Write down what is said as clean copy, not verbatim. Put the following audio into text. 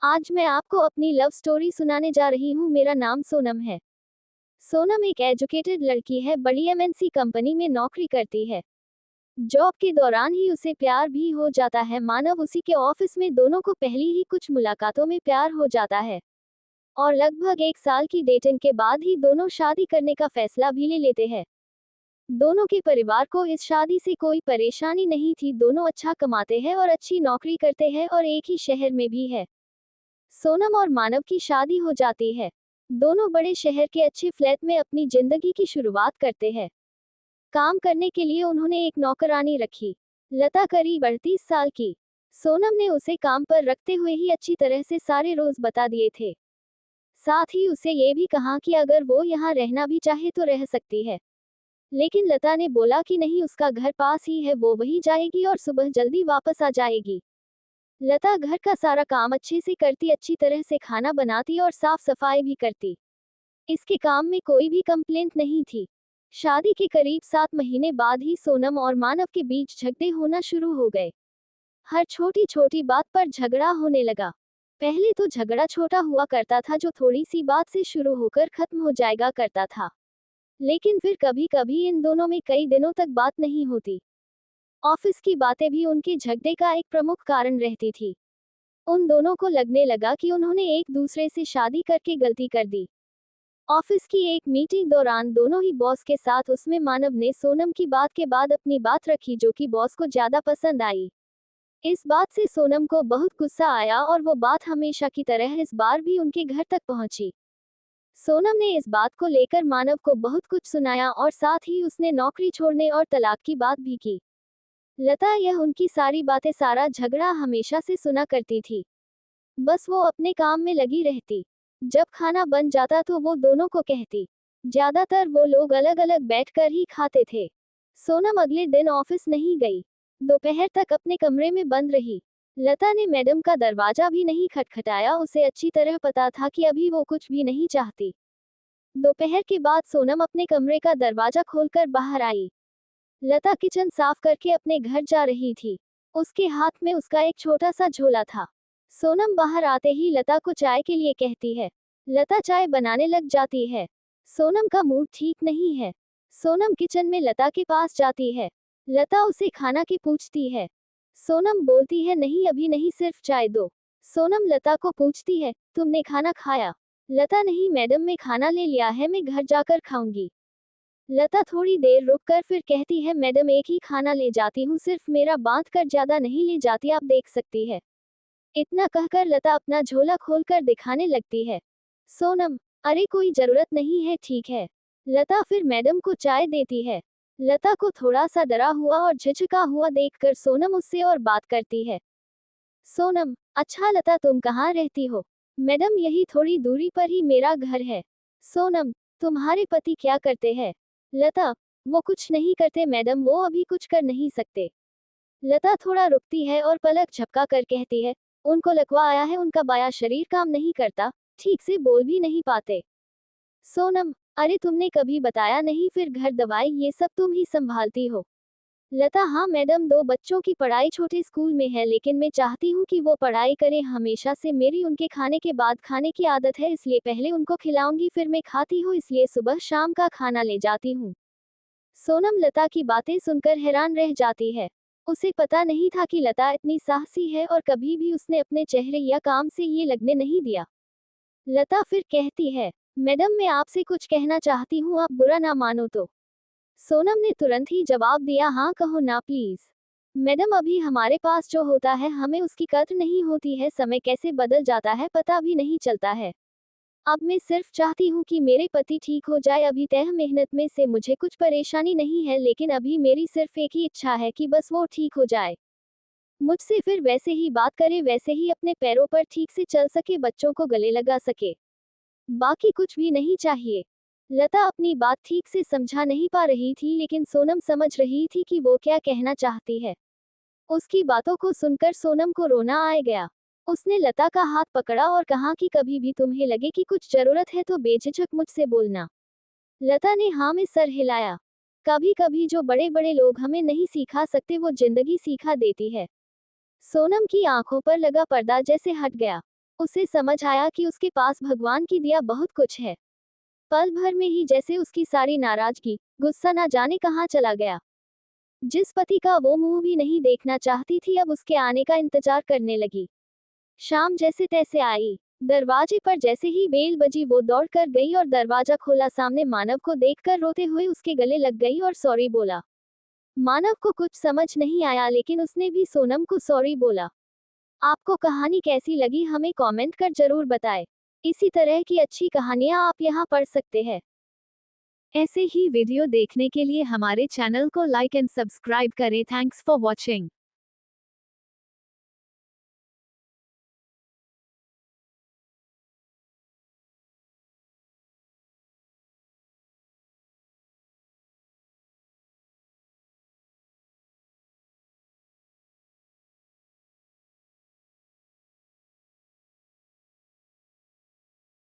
आज मैं आपको अपनी लव स्टोरी सुनाने जा रही हूँ। मेरा नाम सोनम है। सोनम एक एजुकेटेड लड़की है, बड़ी एमएनसी कंपनी में नौकरी करती है। जॉब के दौरान ही उसे प्यार भी हो जाता है। मानव उसी के ऑफिस में दोनों को पहली ही कुछ मुलाकातों में प्यार हो जाता है और लगभग 1 साल की डेटिंग के बाद ही दोनों शादी करने का फैसला भी ले लेते हैं। दोनों के परिवार को इस शादी से कोई परेशानी नहीं थी। दोनों अच्छा कमाते हैं और अच्छी नौकरी करते हैं और एक ही शहर में भी है। सोनम और मानव की शादी हो जाती है। दोनों बड़े शहर के अच्छे फ्लैट में अपनी जिंदगी की शुरुआत करते हैं। काम करने के लिए उन्होंने एक नौकरानी रखी, लता, करीब 38 साल की। सोनम ने उसे काम पर रखते हुए ही अच्छी तरह से सारे रोज बता दिए थे। साथ ही उसे ये भी कहा कि अगर वो यहाँ रहना भी चाहे तो रह सकती है। लेकिन लता ने बोला कि नहीं, उसका घर पास ही है, वो वहीं जाएगी और सुबह जल्दी वापस आ जाएगी। लता घर का सारा काम अच्छे से करती, अच्छी तरह से खाना बनाती और साफ सफाई भी करती। इसके काम में कोई भी कंप्लेंट नहीं थी। शादी के करीब 7 महीने बाद ही सोनम और मानव के बीच झगड़े होना शुरू हो गए। हर छोटी छोटी बात पर झगड़ा होने लगा। पहले तो झगड़ा छोटा हुआ करता था, जो थोड़ी सी बात से शुरू होकर खत्म हो जाएगा करता था। लेकिन फिर कभी कभी इन दोनों में कई दिनों तक बात नहीं होती। ऑफिस की बातें भी उनके झगड़े का एक प्रमुख कारण रहती थी। उन दोनों को लगने लगा कि उन्होंने एक दूसरे से शादी करके गलती कर दी। ऑफिस की एक मीटिंग दौरान दोनों ही बॉस के साथ, उसमें मानव ने सोनम की बात के बाद अपनी बात रखी, जो कि बॉस को ज्यादा पसंद आई। इस बात से सोनम को बहुत गुस्सा आया और वो बात हमेशा की तरह इस बार भी उनके घर तक पहुंची। सोनम ने इस बात को लेकर मानव को बहुत कुछ सुनाया और साथ ही उसने नौकरी छोड़ने और तलाक की बात भी की। लता यह उनकी सारी बातें, सारा झगड़ा हमेशा से सुना करती थी। बस वो अपने काम में लगी रहती। जब खाना बन जाता तो वो दोनों को कहती। ज्यादातर वो लोग अलग अलग बैठकर ही खाते थे। सोनम अगले दिन ऑफिस नहीं गई। दोपहर तक अपने कमरे में बंद रही। लता ने मैडम का दरवाजा भी नहीं खटखटाया। उसे अच्छी तरह पता था कि अभी वो कुछ भी नहीं चाहती। दोपहर के बाद सोनम अपने कमरे का दरवाजा खोलकर बाहर आई। लता किचन साफ करके अपने घर जा रही थी। उसके हाथ में उसका एक छोटा सा झोला था। सोनम बाहर आते ही लता को चाय के लिए कहती है। लता चाय बनाने लग जाती है। सोनम का मूड ठीक नहीं है। सोनम किचन में लता के पास जाती है। लता उसे खाना की पूछती है। सोनम बोलती है, नहीं अभी नहीं, सिर्फ चाय दो। सोनम लता को पूछती है, तुमने खाना खाया? लता, नहीं मैडम, मैं खाना ले लिया है, मैं घर जाकर खाऊंगी। लता थोड़ी देर रुककर फिर कहती है, मैडम एक ही खाना ले जाती हूँ, सिर्फ मेरा बांध कर ज्यादा नहीं ले जाती, आप देख सकती है। इतना कहकर लता अपना झोला खोलकर दिखाने लगती है। सोनम, अरे कोई जरूरत नहीं है, ठीक है। लता फिर मैडम को चाय देती है। लता को थोड़ा सा डरा हुआ और झिझका हुआ देखकर सोनम उससे और बात करती है। सोनम, अच्छा लता, तुम कहाँ रहती हो? मैडम यही थोड़ी दूरी पर ही मेरा घर है। सोनम, तुम्हारे पति क्या करते हैं? लता, वो कुछ नहीं करते मैडम, वो अभी कुछ कर नहीं सकते। लता थोड़ा रुकती है और पलक झपका कर कहती है, उनको लकवा आया है, उनका बायां शरीर काम नहीं करता, ठीक से बोल भी नहीं पाते। सोनम, अरे तुमने कभी बताया नहीं, फिर घर दवाई ये सब तुम ही संभालती हो? लता, हाँ मैडम, 2 बच्चों की पढ़ाई छोटे स्कूल में है, लेकिन मैं चाहती हूँ कि वो पढ़ाई करें। हमेशा से मेरी उनके खाने के बाद खाने की आदत है, इसलिए पहले उनको खिलाऊंगी फिर मैं खाती हूँ, इसलिए सुबह शाम का खाना ले जाती हूँ। सोनम लता की बातें सुनकर हैरान रह जाती है। उसे पता नहीं था कि लता इतनी साहसी है और कभी भी उसने अपने चेहरे या काम से ये लगने नहीं दिया। लता फिर कहती है, मैडम मैं आपसे कुछ कहना चाहती हूँ, आप बुरा ना मानो तो। सोनम ने तुरंत ही जवाब दिया, हाँ कहो ना प्लीज। मैडम अभी हमारे पास जो होता है हमें उसकी कद्र नहीं होती है, समय कैसे बदल जाता है पता भी नहीं चलता है। अब मैं सिर्फ चाहती हूँ कि मेरे पति ठीक हो जाए। अभी तय मेहनत में से मुझे कुछ परेशानी नहीं है, लेकिन अभी मेरी सिर्फ एक ही इच्छा है कि बस वो ठीक हो जाए, मुझसे फिर वैसे ही बात करे, वैसे ही अपने पैरों पर ठीक से चल सके, बच्चों को गले लगा सके, बाकी कुछ भी नहीं चाहिए। लता अपनी बात ठीक से समझा नहीं पा रही थी, लेकिन सोनम समझ रही थी कि वो क्या कहना चाहती है। उसकी बातों को सुनकर सोनम को रोना आ गया। उसने लता का हाथ पकड़ा और कहा कि कभी भी तुम्हें लगे कि कुछ जरूरत है तो बेझिझक मुझसे बोलना। लता ने हाँ में सर हिलाया। कभी कभी जो बड़े बड़े लोग हमें नहीं सिखा सकते, वो जिंदगी सिखा देती है। सोनम की आंखों पर लगा पर्दा जैसे हट गया। उसे समझ आया कि उसके पास भगवान की दिया बहुत कुछ है। पल भर में ही जैसे उसकी सारी नाराजगी, गुस्सा ना जाने कहाँ चला गया। जिस पति का वो मुंह भी नहीं देखना चाहती थी, अब उसके आने का इंतजार करने लगी। शाम जैसे तैसे आई। दरवाजे पर जैसे ही बेल बजी, वो दौड़ कर गई और दरवाजा खोला। सामने मानव को देखकर रोते हुए उसके गले लग गई और सॉरी बोला। मानव को कुछ समझ नहीं आया, लेकिन उसने भी सोनम को सॉरी बोला। आपको कहानी कैसी लगी हमें कमेंट कर जरूर बताएं। इसी तरह की अच्छी कहानियां आप यहाँ पढ़ सकते हैं। ऐसे ही वीडियो देखने के लिए हमारे चैनल को लाइक एंड सब्सक्राइब करें। Thanks for watching.